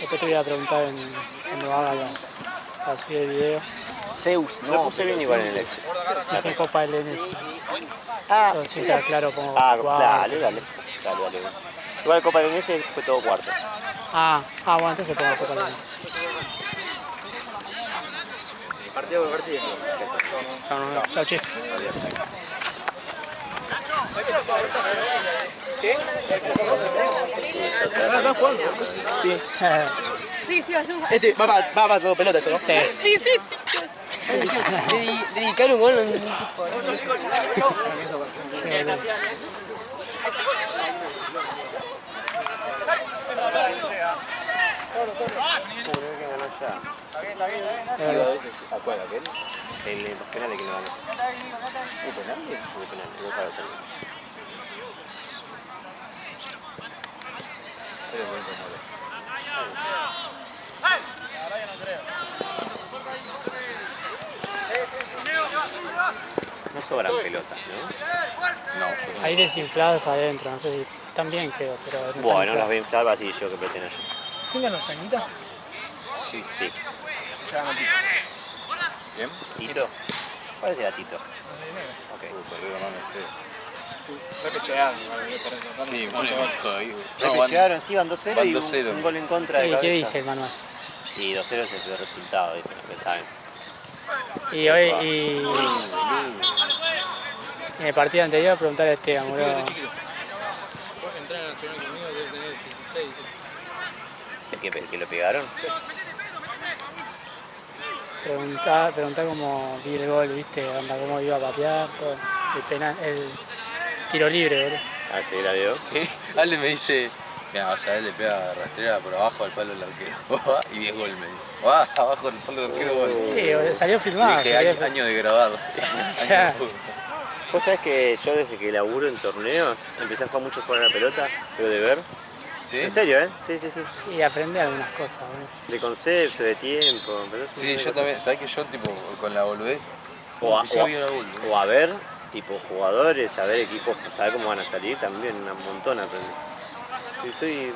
Después te voy a preguntar cuando haga la subida de video. Zeus, no, lo puse bien igual en el Excel. Dice Copa LNS. Ah, Yo sí está claro como dale. Igual Copa LNS fue todo cuarto. Bueno, entonces pongo Copa LNS. Partido por partido. Chao, che. ¿Qué? ¿Estás jugando? Sí. Sí, ayuda. Este va para todo pelota esto, ¿no? Sí. Dedicar un gol en Iba a veces, ¿a cuál? ¿Aquel? En los penales que no ganó. ¿Hubo penal? Hubo penal, igual para el no sobran pelotas, ¿no? No, Hay desinfladas adentro, no sé si están bien, creo, pero no están bueno, infladas. las voy a inflar así yo que pretendo yo. ¿Quién ganó, Chañita? Sí. Ya ganó Tito. ¿Quién? ¿Tito? ¿Cuál era Tito? Ok. Perdido, no sé. Repechearon. Sí, bueno, ahí. Repechearon, sí, van 2-0 van y 2-0. un gol en contra de ¿Y cabeza. qué dice el manual? Y 2-0 es el resultado, dicen lo que saben. Y hoy, en el partido anterior, preguntarle a Esteban, boludo. Vos entrar en Nacional conmigo debe tener 16. ¿El que lo pegaron? Sí. Preguntá cómo vi el gol, viste, onda, cómo iba a patear, todo. El penal, el tiro libre, boludo. Ah, sí, la vio. Ale me dice, mira, vas a ver, le pega rastrera por abajo al palo del arquero. Y 10 gol me dijo. Abajo del palo del arquero, gol. Sí, boludo, salió filmado. Dije, año de grabar. Año Ya. de fútbol. Vos sabés que yo desde que laburo en torneos empecé a jugar mucho con la pelota, pero de ver. ¿Sí? ¿En serio, eh? Sí. Y aprendí algunas cosas, boludo. De concepto, de tiempo. Pero es un Sí, montón de yo cosas. también. ¿Sabés que yo, tipo, con la boludez? O vi una gol, ¿no? a ver, tipo jugadores, a ver equipos, saber cómo van a salir, también un montón aprendí. Sí, estoy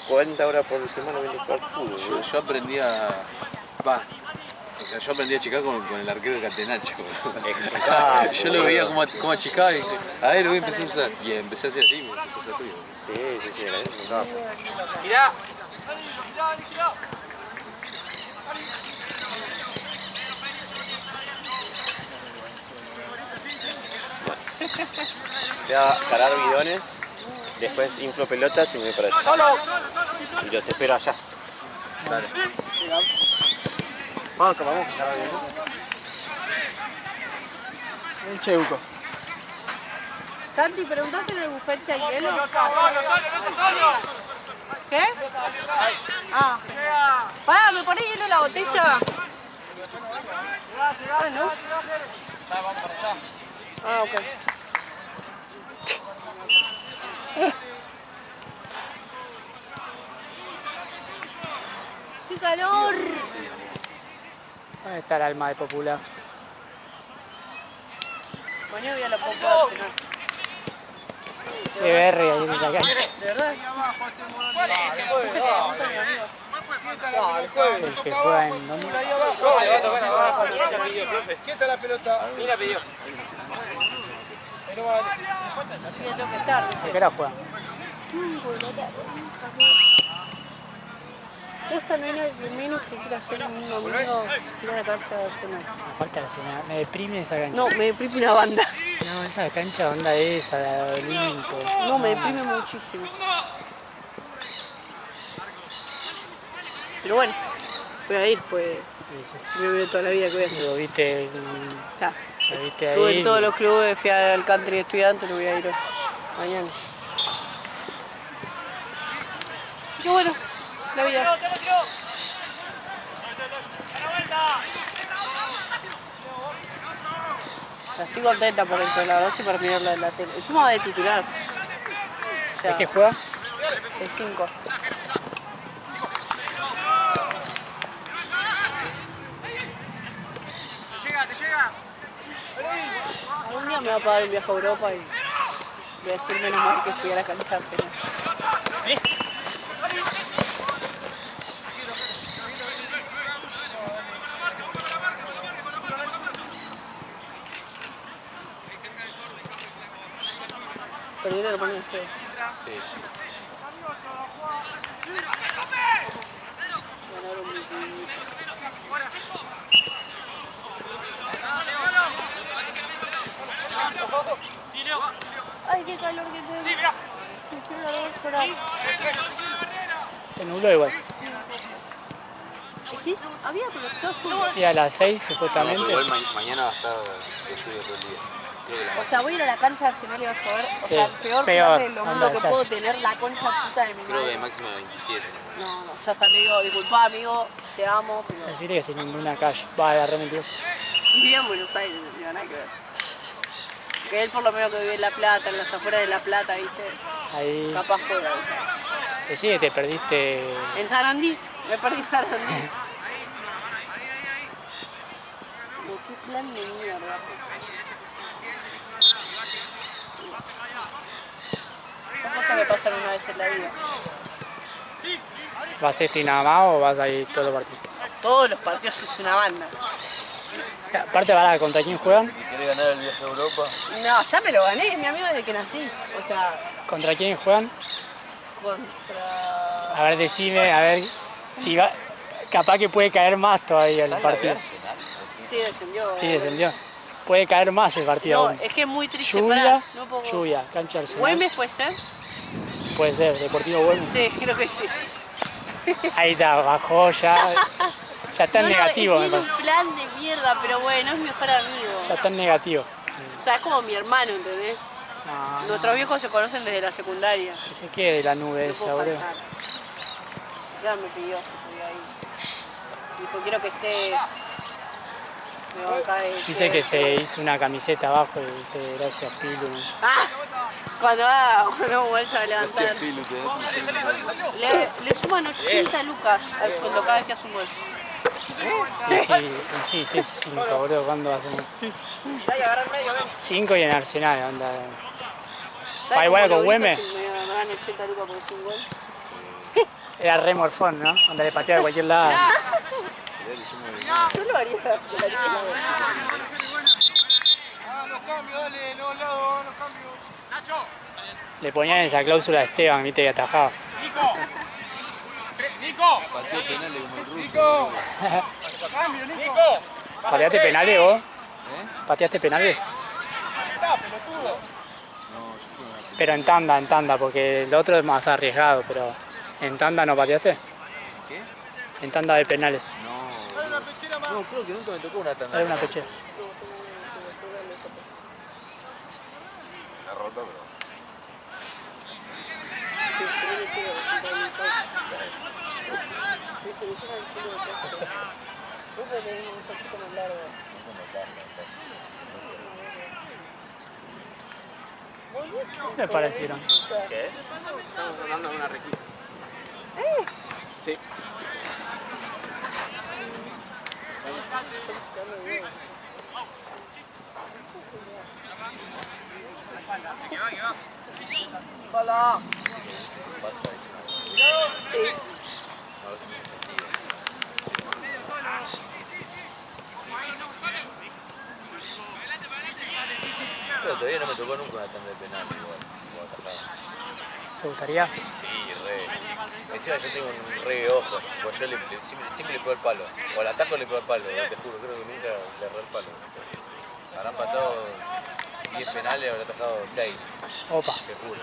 40 horas por semana viendo jugar fútbol. Yo aprendí a... O sea, yo aprendí a achicar con el arquero de Catenacho. Yo lo veía como achicaba y dije, a ver, voy a empezar a usar. Y empecé a hacer así, me empecé a hacer ruido. Sí, era eso. ¡Mirá! Voy a cargar bidones, después inflo pelotas y me voy para allá. ¡Solo! Y los espero allá. Dale. Vamos a cargar bidones. El Cheuco. Santi, ¿preguntaste en el buffet si hay hielo? ¿Qué? Pará, ¿me ponés hielo en la botella? ¿No? Ok. ¡Qué calor! ¿Dónde está el alma de Popular? Mañana voy a la pompa a cenar. CBR ahí en esa cancha. ¿De verdad? El que juega en dónde. Quieta la pelota. Mira, pidió. Sí, tengo que estar. ¿A qué hora juega? Esta nena es de menos que quiere hacer un amigo ir a la cancha de cenar. Aparte la señal, me deprime esa cancha. No, me deprime una banda. No, esa cancha onda esa, de Olimpo. No, me deprime muchísimo. Pero bueno, voy a ir, pues Sí. me veo toda la vida que voy a hacer. Lo viste, O sea, lo viste estuve ahí. en todos los clubes, fui al country estudiante, lo voy a ir hoy, mañana. Así que bueno, la vida. O sea, estoy contenta por esto, la verdad, estoy para mirarla en la tele. Encima de titular. O sea, ¿Es que juega? de 5. Algún día me va a pagar el viaje a Europa y voy a decir menos mal que fui a la cancha. Perdieron lo ponen feo. Sí. Ganaron mi equipo. Ay, qué calor que tengo. Me quiero largar fuera. Se nubló igual. ¿Qué? Había conectado. Sí, a las 6 No, supuestamente. pero igual mañana va a estar de lluvia todo el día. Creo que la O sea, voy a ir a la cancha de Arsenal y va a llover. O Sí, sea, peor peor. plan de lo Anda, malo que está. puedo tener la concha puta de mi creo que madre. hay máxima de 27. No, ya está, le digo, disculpa amigo, te amo, pero Decirle que sin ninguna calle. Va, la re mentirosa. vivía en Buenos Aires, no tiene nada que ver. Que él por lo menos que vive en La Plata, en las afueras de La Plata, ¿viste? Ahí. Capaz fuera, ¿viste? Decí que te perdiste. En Sarandí, me perdí Sarandí. No, qué plan de mierda. Son cosas que pasan una vez en la vida. ¿Vas este y nada más o vas a ir todos los partidos? Todos los partidos es una banda. Aparte, ¿para contra quién juegan? Si querés ganar el viaje a Europa, No, ya me lo gané, es mi amigo desde que nací. O sea, ¿Contra quién juegan? contra... A ver, decime, a ver si va. Capaz que puede caer más todavía el ¿estás la de partido. Arsenal? Sí, descendió. Sí, descendió. Puede caer más el partido No, aún. es que es muy triste. Lluvia, Pará, no puedo... lluvia, cancha Arsenal. ¿Güemes puede ser? Puede ser, Deportivo Güemes. Sí, creo que sí. Ahí está, bajó ya. Ya está en negativo, me tiene parece. un plan de mierda, pero bueno, es mi mejor amigo. Ya está en negativo. O sea, es como mi hermano, ¿entendés? No, Nuestros viejos se conocen desde la secundaria. que se quede de la nube No esa, puedo boludo. faltar. Ya me pidió que estuviera ahí. Dijo, quiero que esté... Me banca de... Dice que se hizo una camiseta abajo y dice gracias Pilu. ¡Ah! Cuando vuelva a levantar. Gracias, Pilu, te das un segundo. Le suman 80 lucas al sueldo cada vez que hace un gol. Sí, sí, es 5, boludo. ¿Cuándo va a ser? 5 y en Arsenal, anda. ¿Sabes igual cómo con lo Güemes. grito si me dan 80 lucas por hacer un gol? Era re morfón, ¿no? Anda le pateaba a cualquier lado. Yo lo haría. Le ponían esa cláusula a Esteban, viste, y atajaba. Partido penal de como el ruso. ¿Pateaste penales vos? ¿Pateaste penales? No, yo tengo una Pero en tanda, porque el otro es más arriesgado, pero en tanda no pateaste. ¿Qué? En tanda de penales. No, creo que nunca me tocó una tanda. Hay una pechera. La rota, pero... ¿Qué me parecieron? ¿Qué? Estamos hablando de una requisa. Sí. Hola. Pasa eso. Sí. No, eso tiene sentido. Pero todavía no me tocó nunca una tanda de penal igual. Como atajado. ¿Te gustaría? Sí, re. Encima yo tengo un re ojo. Pues yo siempre le pego el palo. O al atajo le pego el palo, te juro. Creo que nunca le erré el palo. Habrán patado 10 penales, habrá atajado 6. Opa. Te juro.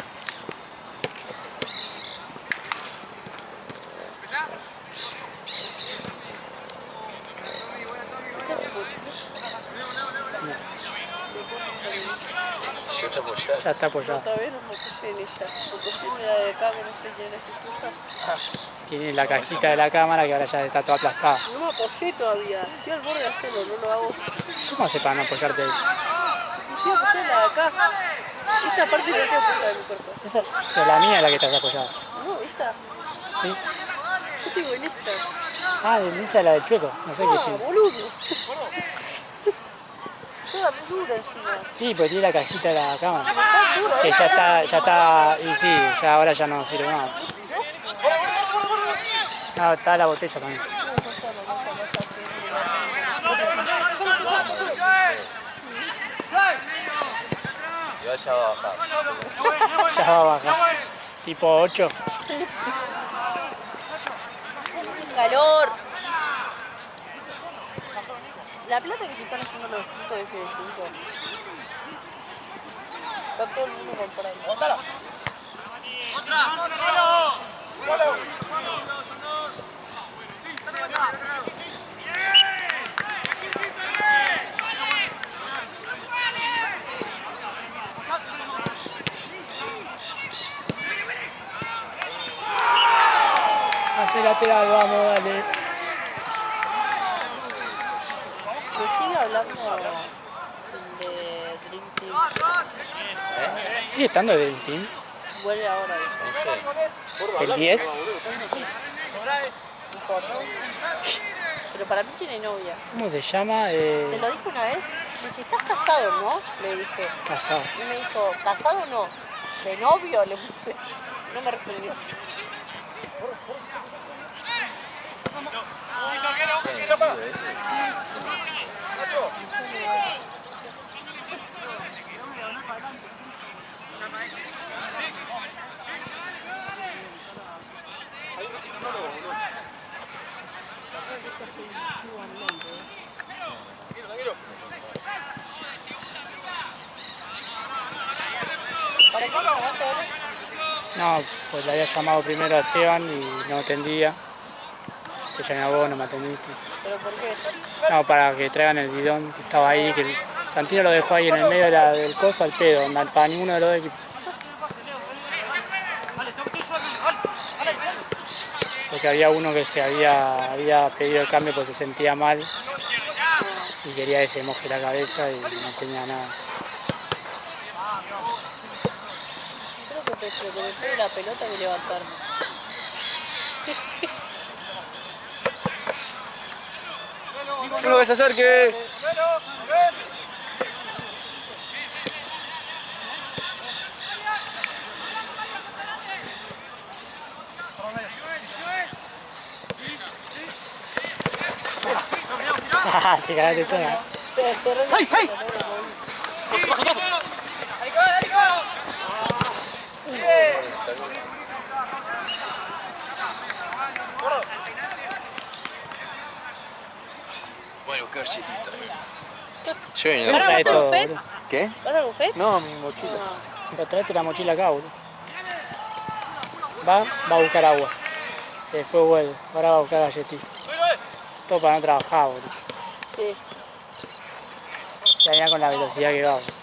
Yo te apoyaba. Ya está apoyado. Otra vez no me puse en ella. Me puse en la de acá, que no sé quién es tuya. Tiene la cajita de la cámara que ahora ya está toda aplastada. No me apoyé todavía. Estoy al borde de hacerlo, no lo hago. ¿Cómo hace para no apoyarte ahí? Estoy apoyada en la de acá. Esta parte no tengo apoyada de mi cuerpo. Esa, pero la mía es la que estás apoyada. No, esta. ¿Sí? Yo digo en esta. Ah, esa es la del chueco. No sé qué Ah, tiene. boludo. Toda re dura encima. Sí, porque tiene la cajita de la cámara. Está dura, Que ya está, y sí, ya ahora ya no sirve nada. No, está la botella también. Igual igual ya va a bajar. Ya va a bajar. Tipo 8. ¡Calor! La plata que se están haciendo los puntos F5. Está todo el mundo comprando. ¡Bótala! Hace lateral, vamos, dale. Me sigue hablando de Dream Team. ¿Sigue estando el Dream Team? Vuelve ahora. No sé. ¿El 10? Pero para mí tiene novia. ¿Cómo se llama? Se lo dije una vez. Le dije, ¿estás casado, no? Le dije. Casado. Y me dijo, ¿casado o no? ¿De novio? Le puse. No me respondió. ¿Para qué no llamaste ahora? No, pues le había llamado primero a Esteban y no atendía. Te llamé a vos, no me atendiste. ¿Pero por qué? No, para que traigan el bidón que estaba ahí, que Santino lo dejó ahí en el medio del coso al pedo, para ninguno de los dos equipos. Porque había uno que se había pedido el cambio porque se sentía mal y quería que se moje la cabeza y no tenía nada. Creo que prefiero la pelota que levantarme. ¡Uno que se acerque! Te cagaste toda. ¡Ay, ay! Bueno, galletita. Lo trae todo, buffet? boludo. ¿Qué? ¿Vas al buffet? No, mi mochila. Pero traete la mochila acá, boludo. Va a buscar agua. Y después vuelve. Ahora va a buscar galletitas. Todo para no trabajar, boludo. Sí. Ya venía con la velocidad que va, boludo.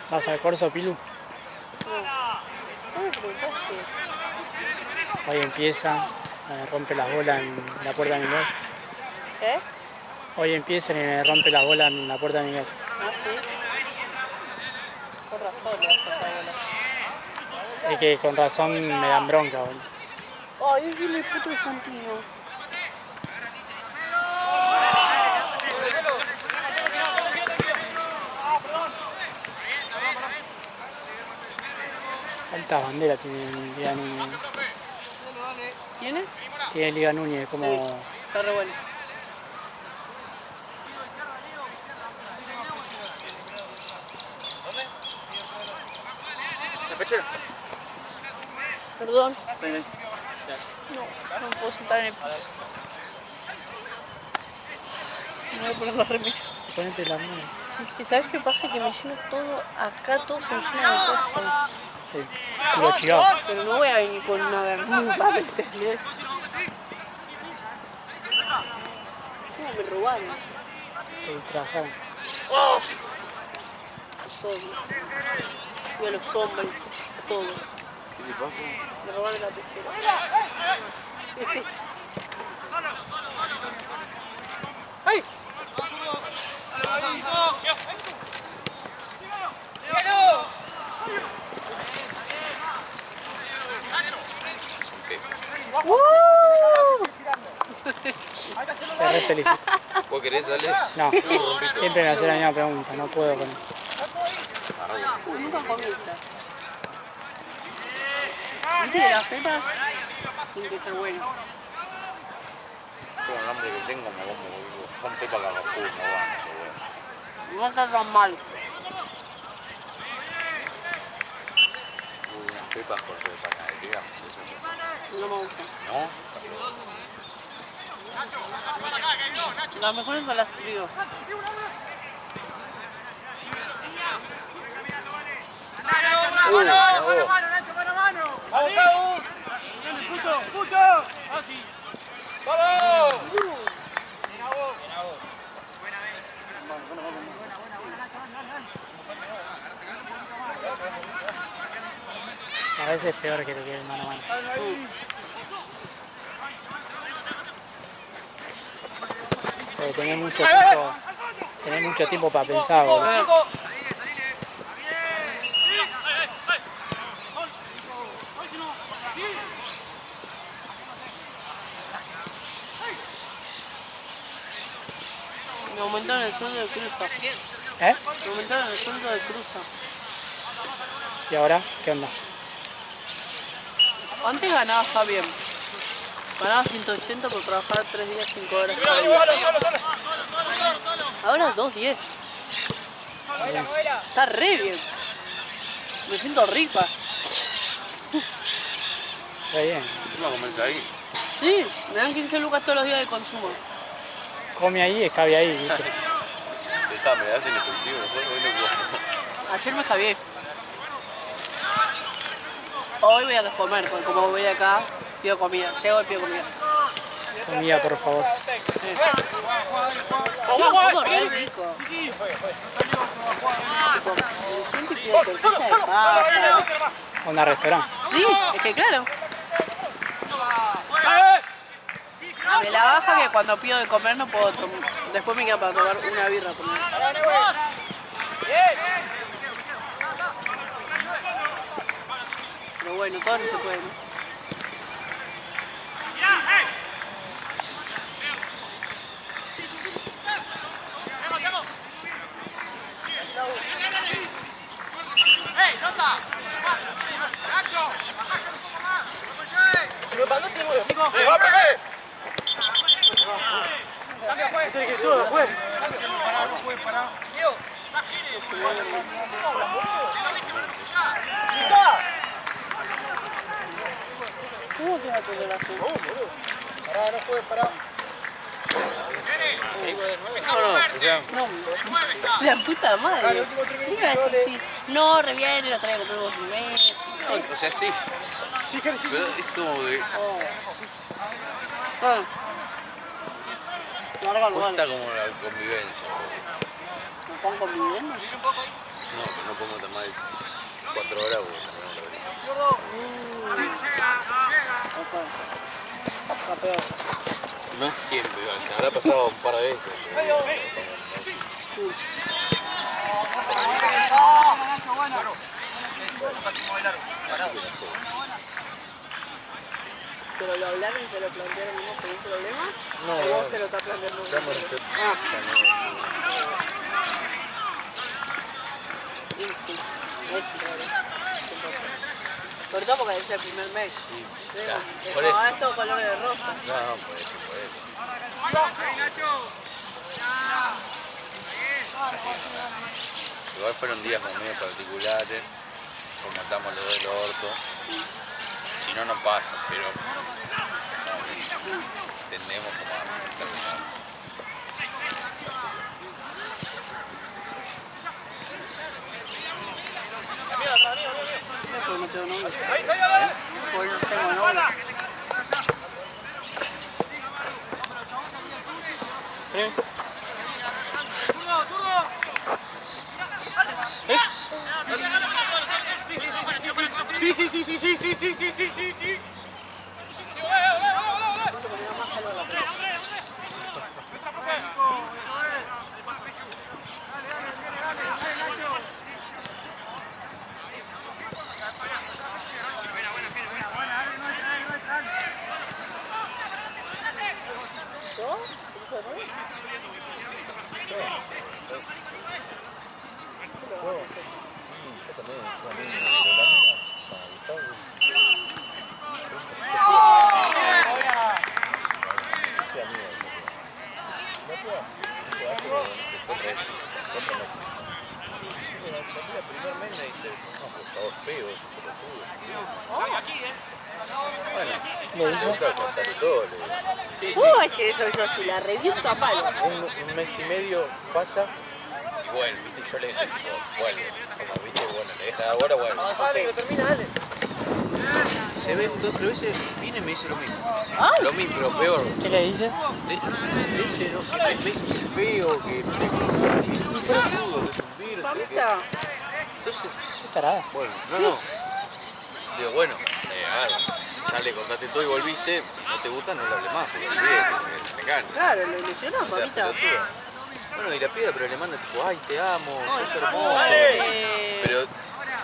¿Vas al corso, Pilu? ¿Cómo me preguntaste? Hoy empieza, rompe las bolas en la puerta de mi casa. ¿Qué? Hoy empieza y me rompe las bolas en la puerta de mi casa. Ah, sí. Por razón le vas a cortar bola. Es que con razón me dan bronca, boludo. Ay, viene el puto de Santino. Altas banderas tienen. ¿Tiene? Tiene Liga Núñez como... Sí, está re bueno. ¿La pechera? Perdón. Sí, sí. No, no me puedo sentar en el piso. Me voy a poner la remera. Ponete la mano. Es que ¿sabes qué pasa? Que me lleno todo, acá todo se me llena de cosas. El culo chivado. Pero no voy a venir con una bermuda, ¿me entendés? ¿Cómo me robaron? Te trabajaron. Los hombres. Y a los hombres, a todos. ¿Qué le pasa? Me robaron la pechera. ¡Ay! Son pepas. Te re felicito. ¿Vos querés, Ale? No, rompito. siempre me hace la misma pregunta, no puedo con eso. Nunca comí esta. ¿Viste que las pepas tienen que ser buenas? Con el hambre que tengo me como, boludo. Son pepas Carrefour, no van, eso, bueno. No está tan mal. Uy, unas pepas con panadería, eso No me gusta. ¿no? Las mejores son las trigo. ¡Vamos, Saúl! ¡Puto! ¡Puto! ¡Vamos! A veces es peor que te quede mano a mano. Porque tenés mucho tiempo para pensar, boludo. Me aumentaron el sueldo de cruza. ¿Eh? Me aumentaron el sueldo de cruza. ¿Y ahora? ¿Qué onda? Antes ganaba bien. Ganaba 180 por trabajar 3 días, 5 horas cada día. Ahora 2.10. Está re bien. Me siento rica. Está bien. Encima comés ahí. Sí, me dan 15 lucas todos los días de consumo. Come ahí, escabe ahí, ¿viste? Dejá, me das en efectivo, nosotros hoy no jugamos. Ayer me escabié. Hoy voy a comer, porque como voy acá, pido comida. Llego y pido comida. Comida, por favor. Todo re rico. Gente pide tortilla de papa. Onda restaurante. Sí, es que claro. Me la baja que cuando pido de comer no puedo tomar. Después me queda para tomar una birra. Por menos. Pero bueno, todo no se puede, ¿no? ¿Cómo te va a poner así? No, la puta madre. ¿Qué iba a decir? Sí. No, re bien, lo traigo con unos niveles. O sea, sí. Pero es como que Ah. Larga lugar. cuesta como la convivencia. ¿Me están conviviendo? No, pero no podemos tomar 4 horas porque no la Está peor. No siempre, igual, se habrá pasado un par de veces. ¿Pero lo hablaron y te lo plantearon mismo con un problema? No, ¿O vos te lo estás planteando? Ah. Sobre todo porque es el primer mes. Sí, Sí, ya, es por como eso. esto color de rosa. No, por eso, por eso. Igual fueron días como medio particulares, como estamos los dos del orto. Si no, no pasa, pero tendemos como a terminar. Porque no tengo novio. Porque no tengo novio. ¿Cómo va a ser eso yo si la reviento a palo? Un mes y medio pasa y vuelve, viste, yo le vuelve. Como viste, bueno, le deja ahora, vuelve. Dale, que termina, dale. Se ven 2 o 3 veces, viene y me dice lo mismo. Ay. Lo mismo, pero peor. ¿Qué le dice? Le dice, ¿no? Que me dice que es feo, que es un pelotudo, que es un virus. Mamita. Entonces, ¿Qué tarada? bueno, no. Digo, bueno, ya le cortaste todo y volviste, si no te gusta no lo hables más, porque olvídate, se engancha. Claro, lo ilusionó, O sea, mamita. pelotuda. Bueno, y la piba, pero le manda tipo, ay, te amo, sos hermoso. Pero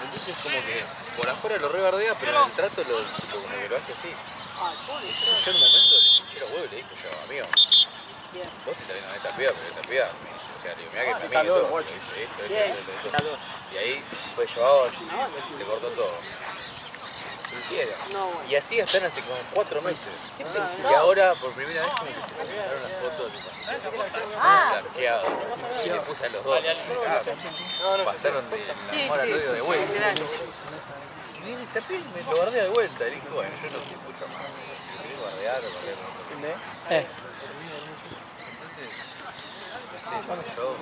entonces como que por afuera lo rebardea, pero en el trato lo, tipo, como que lo hace así. Ay, pobre. Yo en un momento le pinché los huevos y le dije, yo, amigo, Bien. vos te estás viendo a esta piba, pero esta piba me dice, o sea, le digo, mirá que mi amigo todo, me dice esto, Bien. esto. Y ahí fue yo, le cortó todo. Cualquiera. No, bueno. Y así están hace como 4 meses. No. Y ahora, por primera vez, como que se me mandaron las fotos de blanqueado. Y le puse a los dos. Pasaron de amor al odio de vuelta. Literal. Y viene esta piel y me lo bardea de vuelta. Y le dije, bueno, yo no te escucho más. Si querés bardear, bardear. Entonces, no sé, cuando yo...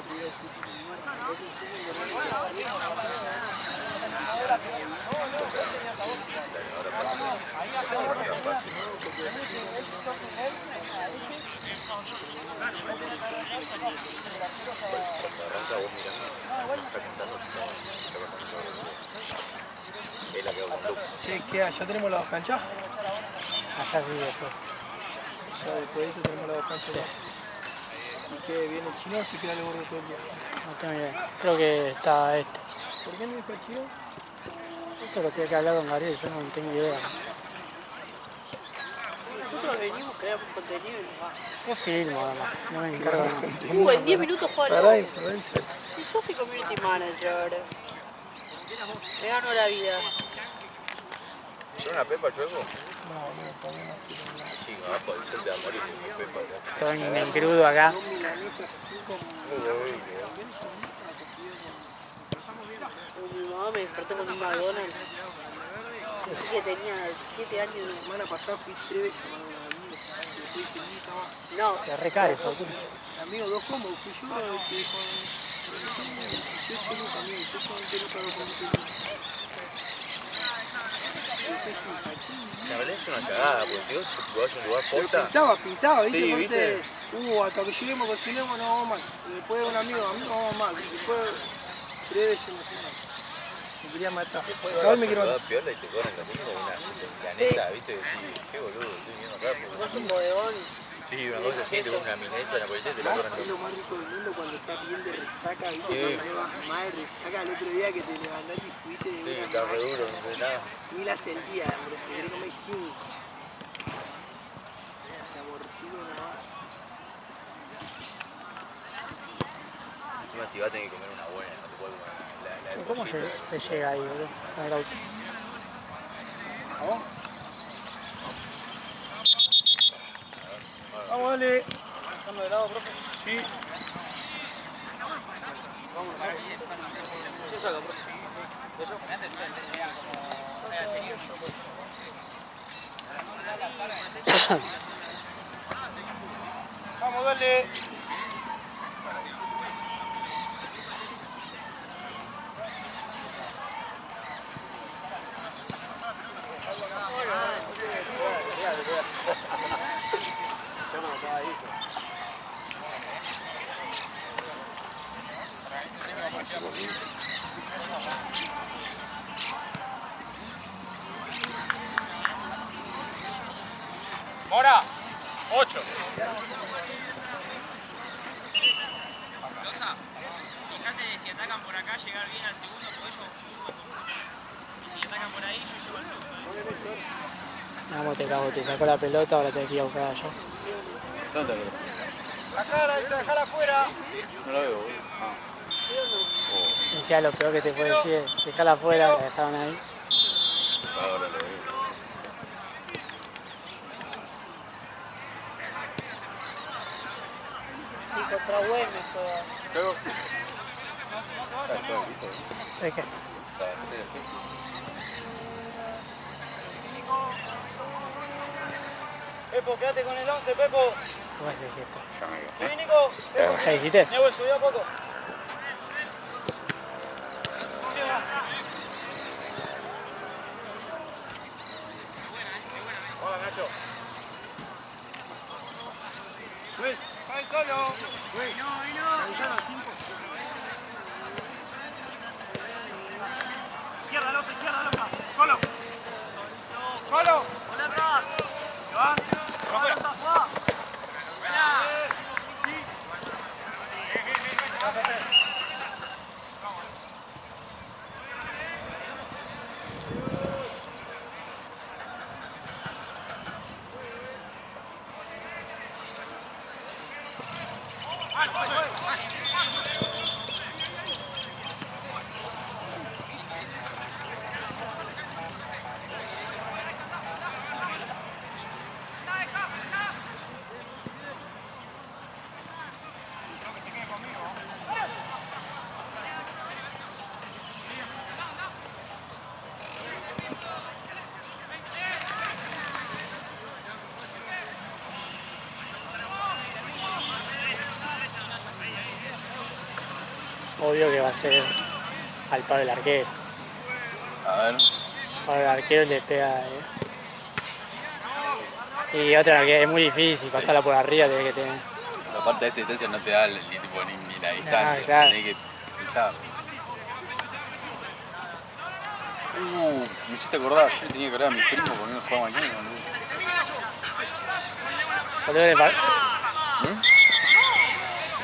Cuando arranca vos mirando, está cantando, es la que hago con Luke. Che, ¿qué hay? ¿Ya tenemos las 2 canchas? Allá sí después. Ya después de esto tenemos las 2 canchas. ¿Y qué? ¿Viene el chino o se queda el gordo todo el día? No tengo idea. Creo que está este. ¿Por qué no dijo el chino? Eso lo tiene que hablar con Gabriel, yo no tengo idea. Nosotros venimos, creamos contenido y nos vamos. Yo filmo además, no me encargo de nada. En 10 minutos juega Pará, el influencer. Si yo soy community manager, me gano la vida. ¿Son una pepa, chueco? No, no, ponemos. Sí, abajo del sol te va a morir con una pepa. Todo en engrudo acá. No, milanesa así como... Mi mamá me despertó con un McDonald's. Así que tenía 7 años. La semana pasada fui 3 veces a McDonald's. Después dije, nunca más. No, Te recaro, hijo de puta. Amigo, 2 combos. Fui yo que dijo... 18 lucas, amigo. 18 lucas, 2 combos. La verdad es una cagada, porque si vos te vas a un lugar Pero posta... pintaba, ¿viste? Sí, Ponte, ¿viste? hasta que lleguemos, cocinemos, no vamos mal. Y después un amigo, vamos mal. Y después 3 veces en la semana. Me quería matar. Después Hoy vas me a quiero un matar. lugar piola y te cobran lo mismo una milanesa, ¿viste? Decís, qué boludo, estoy viendo rápido. vos un bodegón. Sí, una cosa así, te pones una milanesa en la polita y te la cobran Es lo lo más rico del mundo cuando estás bien de resaca, ¿viste? Sí. Cuando vas más de resaca el otro día que te levantaste y fuiste de Sí, una está re duro, no sé nada. Ni la sentía, hombre. Te querés comer 5. Te abortigo nada más. Encima si vas a tener que comer una buena, no te puedes comer la ¿Cómo se llega ahí, boludo? Con el auto. ¿Vamos? Vamos, dale. ¿Estamos de lado, profe? Sí. Vamos. ¿Qué saca, profe? ¿Eso? Vamos, dale. Mora, 8. Loza, fíjate de si atacan por acá, llegar bien al segundo, porque ellos suben. Y si atacan por ahí, yo llego al segundo. Vamos, te cago, te sacó la pelota, ahora tenés que ir a buscar allá. ¿Dónde está? Sacara, esa, dejala afuera. No la veo, boludo. Decía lo peor que te puede decir, dejala afuera, la dejaron ahí. Ahora lo veo. Y contra Güemes juega. Luego. Es que Pepo, quédate con el 11, Pepo. ¿cómo es el gesto? Vení, Nico. ¿Ya hiciste? Nico, subí a poco. Hola, Nacho. Luis, ¡vai solo! Luis, no. Izquierda, loca, solo. Solo. Hola, atrás. Iván. Vamos, Juan. Buena. Sí. Obvio que va a ser al palo del arquero. A ver. Palo del arquero le pega. Y otra que es muy difícil, pasarla por arriba, tiene que tener. La parte de esa distancia no te da ni la distancia. claro. Tenés que luchar. Me hiciste acordar, yo tenía que hablar a mi primo porque no jugaba mañana, boludo. Boludo,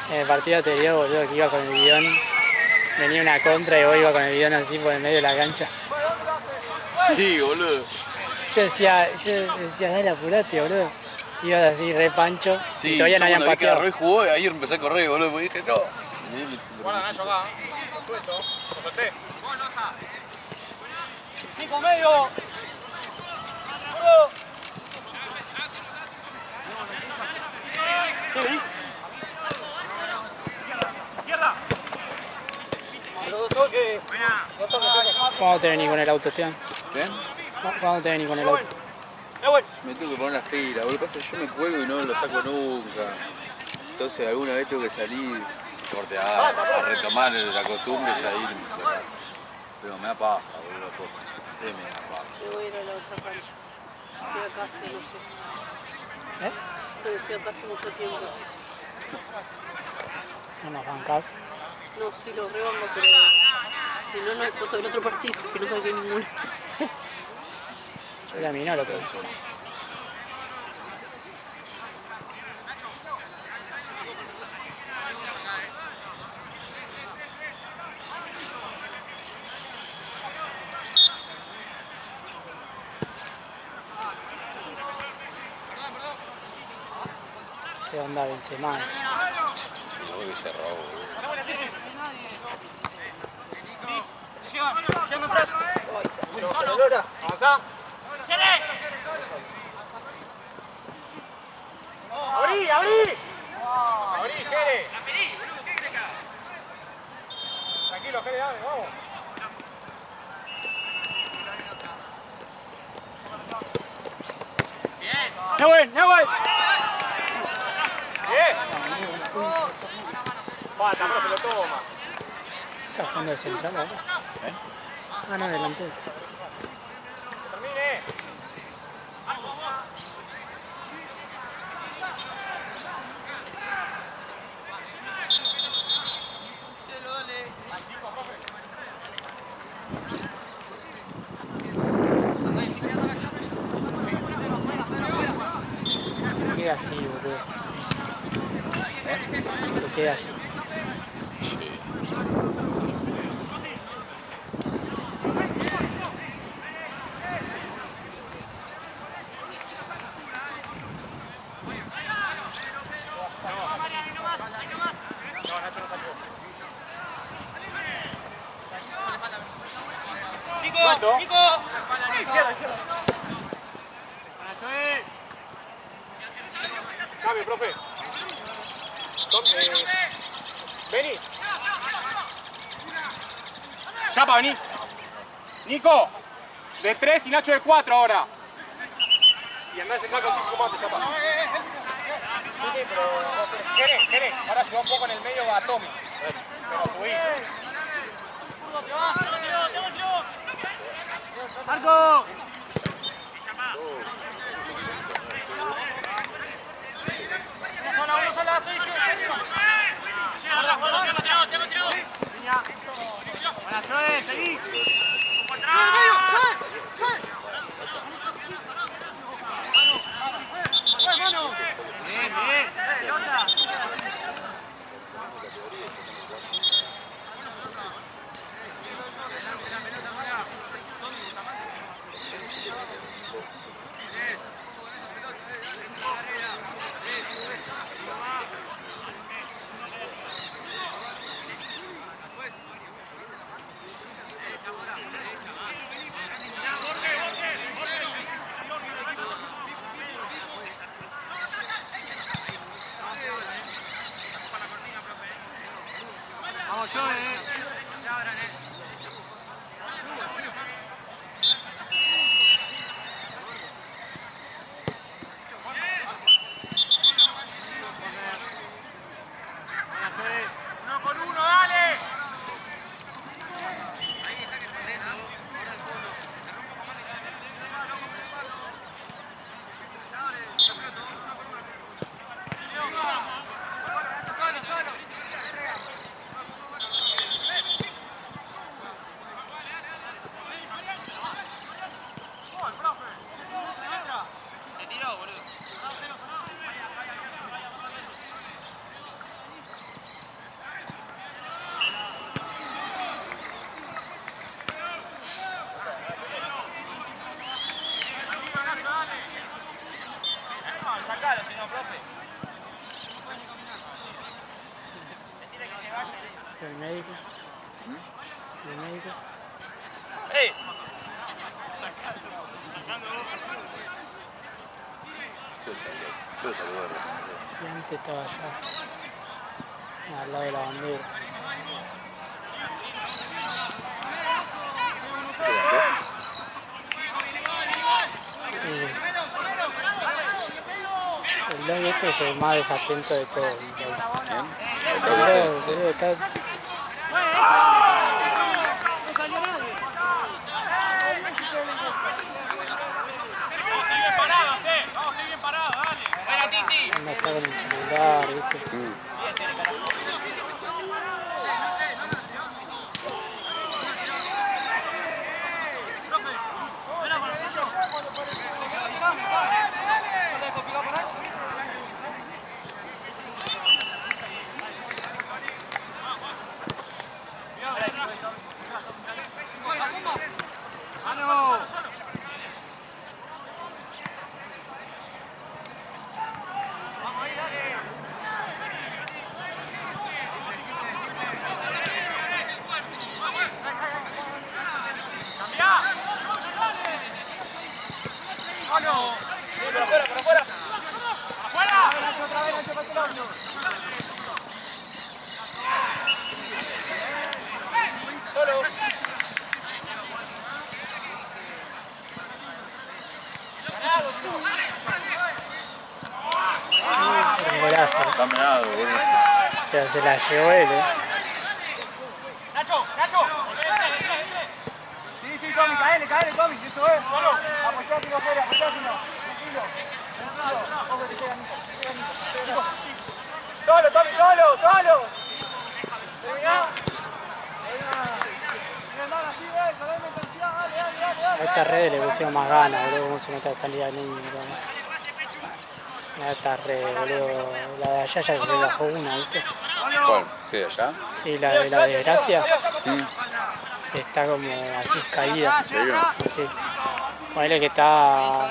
en el partido anterior, boludo, que iba con el bidón, venía una contra y vos iba con el bidón así por el medio de la cancha. Sí, boludo. Yo decía, dale, apurate, boludo. Ibas así, re pancho, Sí, y todavía no habían cuando vi que pateado. agarró y jugó, ahí empecé a correr, boludo, porque dije, no. Guarda, Nacho, acá. Lo suelto. Lo solté. Nico, medio. Puro. Izquierda. Los toques. ¿Cuándo te venís con el auto, Esteban? ¿Qué? ¿Cuándo te venís con el auto? Me tengo que poner las pilas, boludo. Pasa que yo me cuelgo y no lo saco nunca. Entonces alguna vez tengo que salir corte a retomar la costumbre y ya irme. Pero me da paja, boludo, poco. Me da paja. Yo voy a ir a la otra cancha. Estoy acá hace, no sé. Estoy acá hace mucho tiempo. No nos bancás. No, sí lo rebanco, pero si no, no hay foto del otro partido, que no saqué ninguno. Yo la miré el otro. Se onda Benzema. Boludo, que se robó, boludo. Yendo atrás. Avanzá. ¡Abrí, abrí! ¡Abrí, Jere! Tranquilo, Jere, dale, vamos. ¡Nehuen! ¡Nehuen! Bien. Falta, pero se lo toma. Está jugando de central ahora. Ah, no, delantero. Termine. Queda así, boludo. Que queda así. ¡Nico! ¡Nico! Cambio, profe. Vení. Chapa, vení. Nico, de 3 y Nacho de 4 ahora. Y andá a sacar con 5 comandos, Chapa. Sí, pero... Jere, ahora ayuda un poco en el medio a Tommy. Pero subí. ¡Marco! Una sola, estoy Buena, Joe, seguí. Bien, bien. Vamos, Joe. Uno por uno, dale. Sacalo, si no, profe. Decirle que se vaya. El médico. El médico. ¡Ey! Y antes estaba allá. Al lado de la bandera. Sí. El Long este es el más desatento de todos. Vamos a seguir bien parados, dale. Buena, Tizi. No está con el celular, ¿viste? Un golazo. Está meado, boludo. Pero se la llevó él, Nacho, Nacho. Sí, sí, Tommy, caele, Tommy. Eso es. Solo. Apoyátelo, Pérez, apoyátelo. Tranquilo. Solo, Tommy, solo. Terminá. A esta red le pusieron más ganas, boludo, como se nota esta liga niña. A esta red, boludo. La de allá ya se le bajó una, ¿viste? ¿Cuál? ¿Qué de allá? Sí, la de la desgracia. Mm. Está como así caída. ¿En serio? Sí. Ponele que está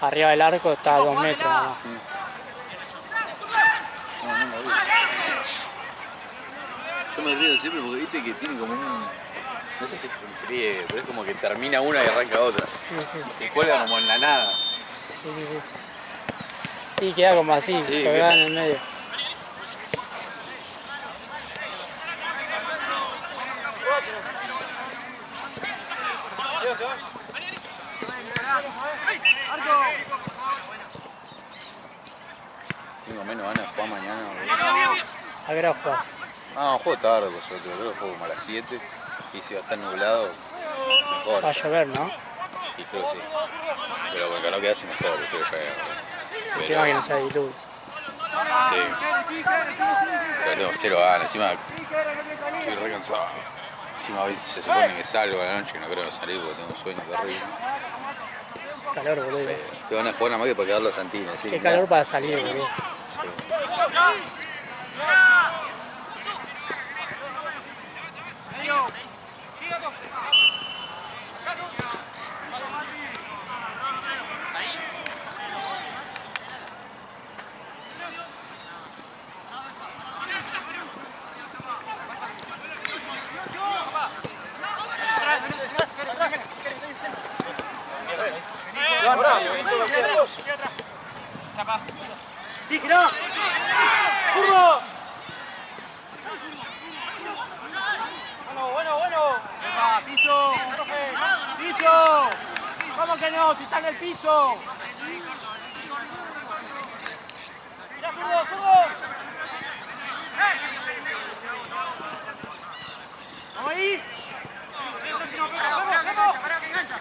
arriba del arco, está a 2 metros nomás. No, no lo vi. Yo me río siempre porque viste que tiene como un... No sé si es un friegue, pero es como que termina una y arranca otra. Sí. Se cuelga como en la nada. Sí. Sí, queda como así, Sí, colgada queda. en el medio. Tengo menos ganas de jugar mañana, boludo. ¿A qué hora jugás? No, juego tarde vosotros, creo que juego como a las 7 y si va a estar nublado, mejor. Va a llover, ¿no? Sí, creo que sí. Pero bueno, que no quedase mejor, prefiero llegar. El tema que no sea diluvio. Sí. Pero tengo 0 ganas, encima estoy re cansado. Encima hoy se supone que salgo a la noche, que no creo salir porque tengo un sueño terrible. Calor, boludo. Te van a jugar nada más que para quedar los santines, ¿sí? Qué calor para salir, boludo. Sí, girá. ¡Curro! Bueno. Epa, piso. Piso. ¿Cómo que no? Si está en el piso. Mirá, zurdo. Vamos ahí. Vamos. Pará, que engancha.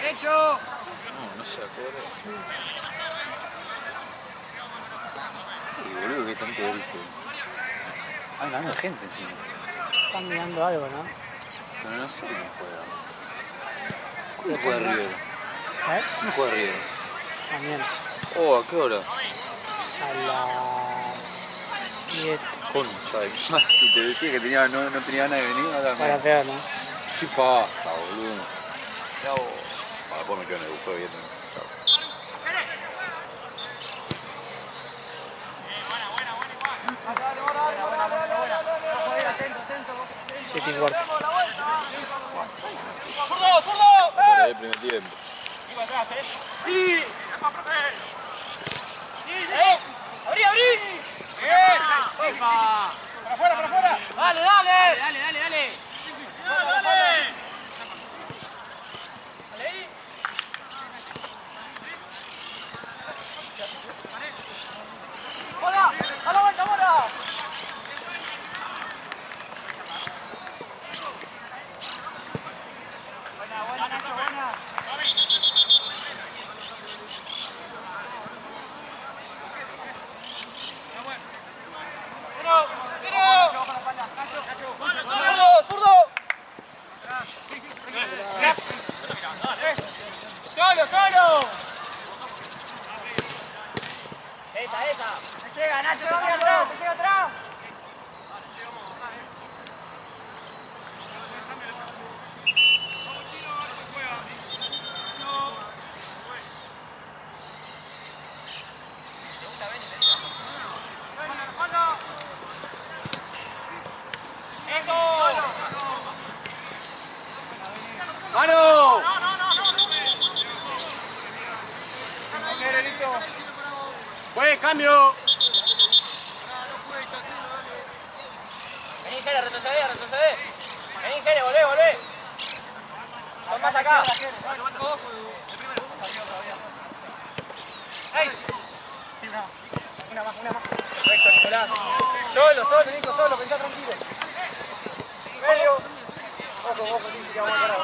Derecho. No se acuerda. Y boludo, que tanto grito. Hay una banda de gente encima. Están mirando algo, ¿no? Pero no sé quién juega. ¿Cómo juega River? ¿Eh? ¿Cómo juega River? También. Oh, ¿a qué hora? A las 7. Concha de madre, si te decía que no tenía ganas de venir, ahora Para pegar, ¿no? qué paja, boludo. Chao. Bueno, después me quedo en el bufeo viendo. Chao. 7:15. ¡Zurdo! Por ahí el primer tiempo. ¡Sí! ¡Abrí! ¡Bien! ¡Para afuera! ¡Dale! ¡Dale! ¡Hola! ¡A la vuelta, bola! Buena, Nacho, buena. ¡Zurdo! solo, solo. Esa. Te llega, Nacho, te llega atrás, te llega atrás. ¡Mano! ¡Buen cambio! Vení, Jere, retrocedé. Vení, Jere, volvé. Son más acá. ¡Ey! Una más. Perfecto, Nicolás. Solo, Nico, solo, pensá tranquilo. Medio. Ojo, sí, que vamos a parar.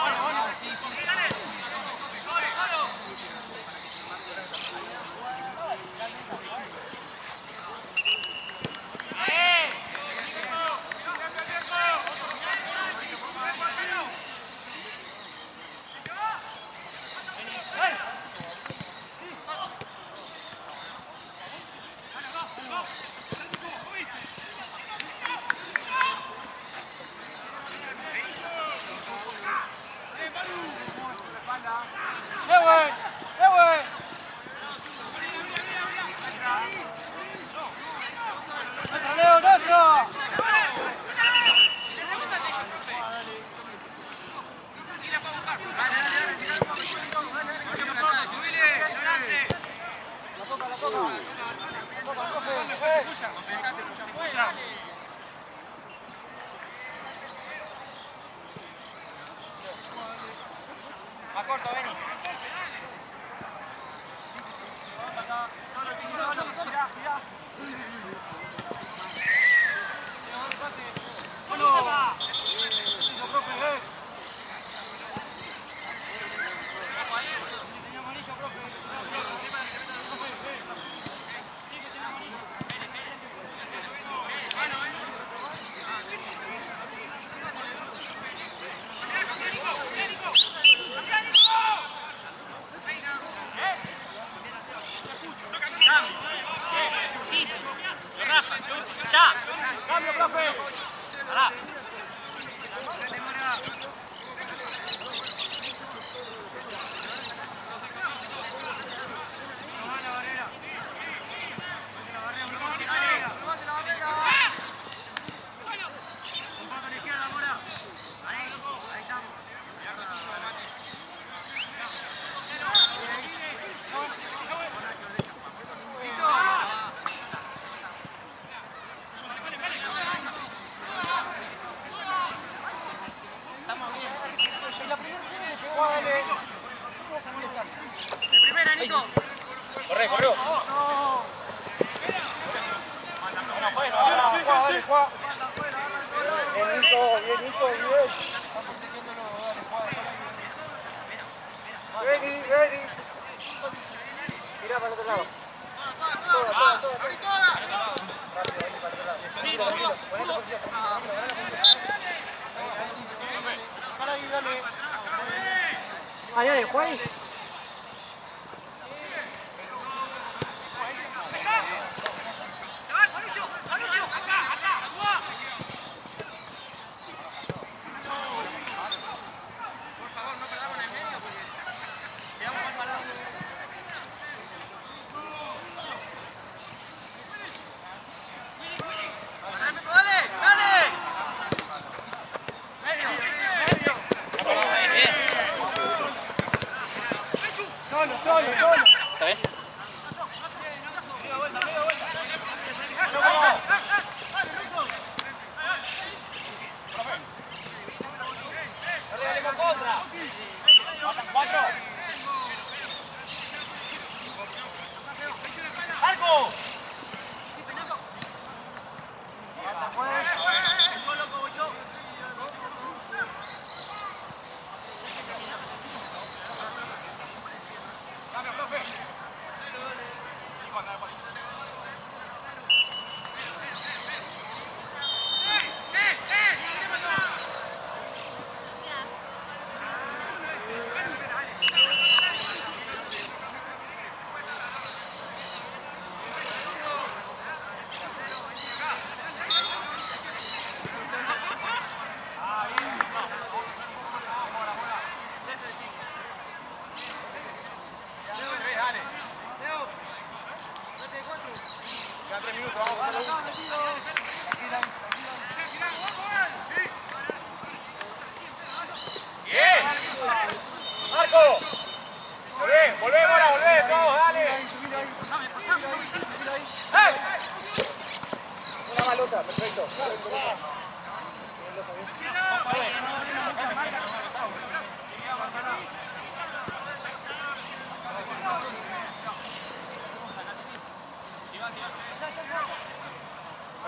Más corto, vení. ¡Ya! ¡Cambio, profe! ¡Pará! De primera, Nico. Corre. Bien, Nico. Ready. Mira para el otro lado. ¡Abrí toda! Dale, Juan. ¡Manucho! ¡Acá! Por favor, no perdamos en el medio porque quedamos mal parados. ¡Dale! Medio. Bien. Marco. Volvé, Mora, volvé, todos, dale. Pasame, no me siento. ¡Hey! Una malota, perfecto.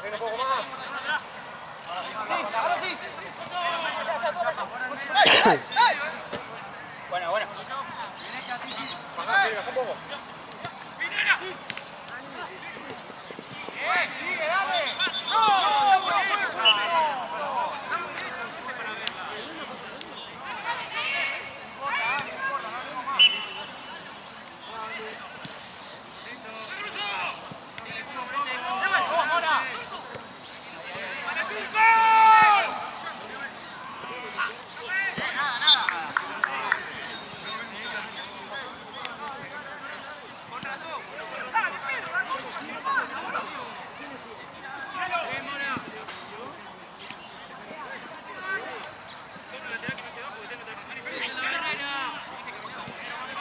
Un poco más. Ahora sí. Buena. Bajá un poco. Sigue, dale.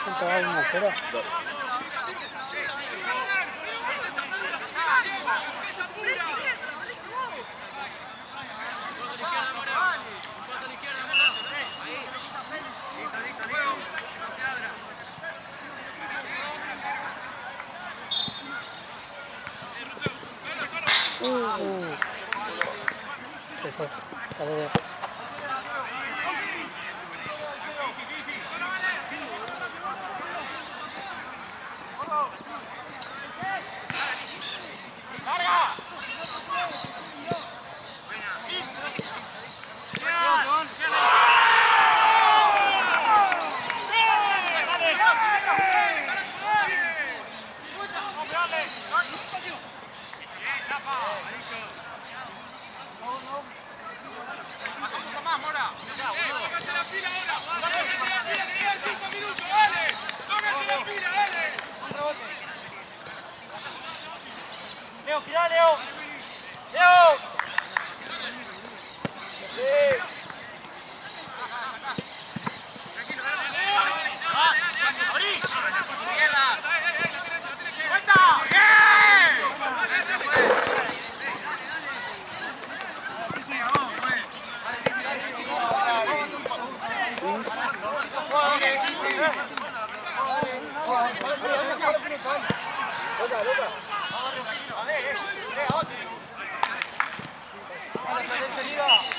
¿Cuánto va? 1-0. 2. Se fue. Saludos. Leo, girá, Leo. Leo. Sí. Loca.